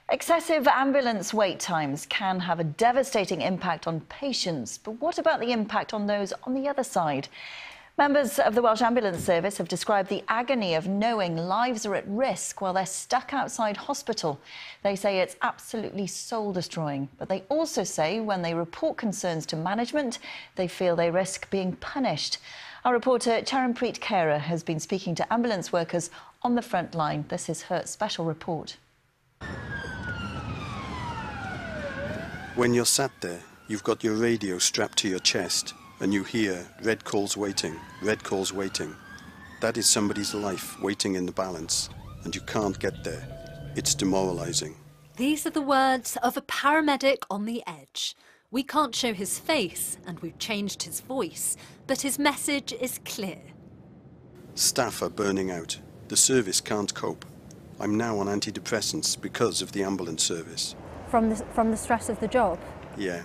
Excessive ambulance wait times can have a devastating impact on patients, but what about the impact on those on the other side? Members of the Welsh Ambulance Service have described the agony of knowing lives are at risk while they're stuck outside hospital. They say it's absolutely soul-destroying, but they also say when they report concerns to management, they feel they risk being punished. Our reporter Charanpreet Khera has been speaking to ambulance workers on the front line. This is her special report. When you're sat there, you've got your radio strapped to your chest and you hear red calls waiting, red calls waiting. That is somebody's life waiting in the balance, and you can't get there. It's demoralising. These are the words of a paramedic on the edge. We can't show his face and we've changed his voice, but his message is clear. Staff are burning out. The service can't cope. I'm now on antidepressants because of the ambulance service. From the stress of the job? Yeah.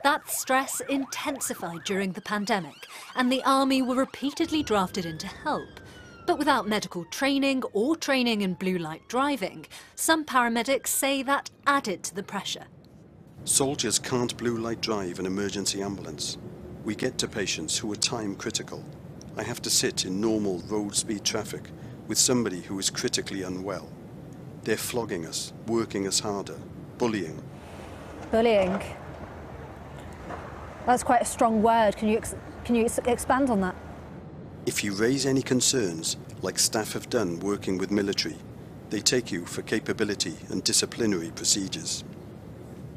That stress intensified during the pandemic, and the army were repeatedly drafted in to help. But without medical training or training in blue light driving, some paramedics say that added to the pressure. Soldiers can't blue light drive an emergency ambulance. We get to patients who are time critical. I have to sit in normal road speed traffic with somebody who is critically unwell. They're flogging us, working us harder, bullying. Bullying? That's quite a strong word. Can you expand on that? If you raise any concerns, like staff have done working with military, they take you for capability and disciplinary procedures.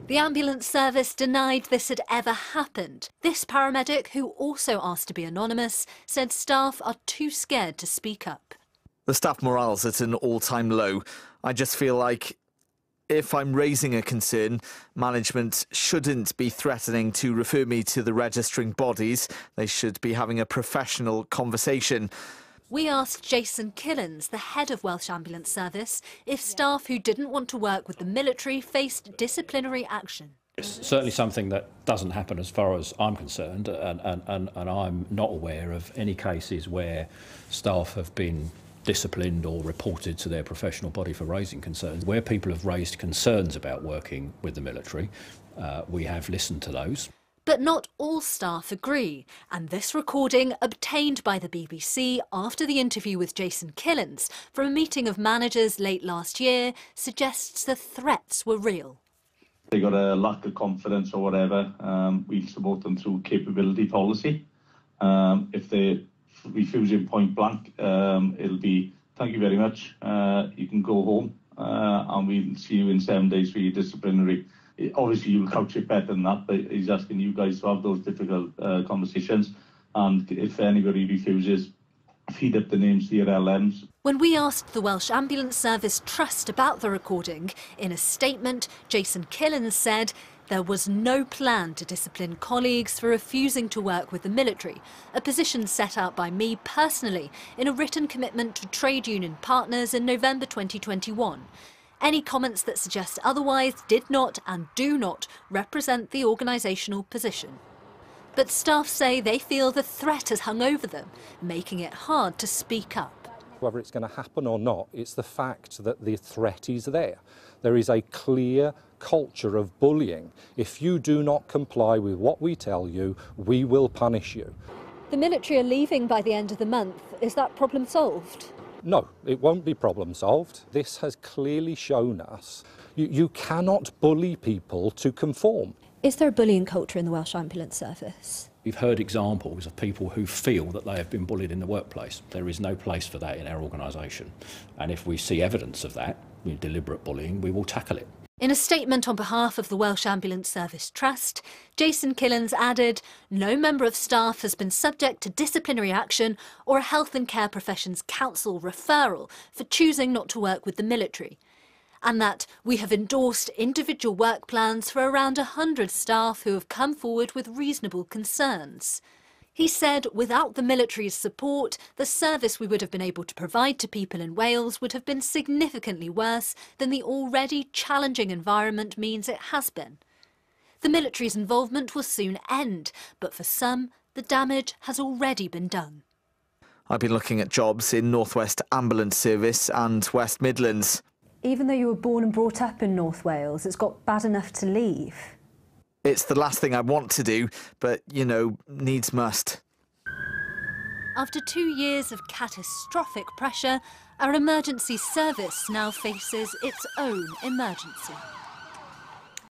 The ambulance service denied this had ever happened. This paramedic, who also asked to be anonymous, said staff are too scared to speak up. The staff morale's at an all-time low. I just feel like if I'm raising a concern, management shouldn't be threatening to refer me to the registering bodies. They should be having a professional conversation. We asked Jason Killens, the head of Welsh Ambulance Service, if staff who didn't want to work with the military faced disciplinary action. It's certainly something that doesn't happen as far as I'm concerned, and I'm not aware of any cases where staff have been disciplined or reported to their professional body for raising concerns. Where people have raised concerns about working with the military, we have listened to those. But not all staff agree, and this recording, obtained by the BBC after the interview with Jason Killens from a meeting of managers late last year, suggests the threats were real. They got a lack of confidence or whatever. We support them through capability policy. If they're refusing point blank, it'll be, thank you very much, you can go home, and we'll see you in 7 days for your disciplinary. Obviously, you'll couch it better than that, but he's asking you guys to have those difficult conversations. And if anybody refuses, feed up the names to your LMs. When we asked the Welsh Ambulance Service Trust about the recording, in a statement, Jason Killens said there was no plan to discipline colleagues for refusing to work with the military, a position set out by me personally in a written commitment to trade union partners in November 2021. Any comments that suggest otherwise did not and do not represent the organisational position. But staff say they feel the threat has hung over them, making it hard to speak up. Whether it's going to happen or not, it's the fact that the threat is there. There is a clear culture of bullying. If you do not comply with what we tell you, we will punish you. The military are leaving by the end of the month. Is that problem solved? No, it won't be problem solved. This has clearly shown us you cannot bully people to conform. Is there a bullying culture in the Welsh Ambulance Service? We've heard examples of people who feel that they have been bullied in the workplace. There is no place for that in our organisation. And if we see evidence of that, deliberate bullying, we will tackle it. In a statement on behalf of the Welsh Ambulance Service Trust, Jason Killens added, no member of staff has been subject to disciplinary action or a Health and Care Professions Council referral for choosing not to work with the military, and that we have endorsed individual work plans for around 100 staff who have come forward with reasonable concerns. He said without the military's support, the service we would have been able to provide to people in Wales would have been significantly worse than the already challenging environment means it has been. The military's involvement will soon end, but for some, the damage has already been done. I've been looking at jobs in North West Ambulance Service and West Midlands. even though you were born and brought up in North Wales, it's got bad enough to leave? It's the last thing I want to do, but, you know, needs must. After 2 years of catastrophic pressure, our emergency service now faces its own emergency.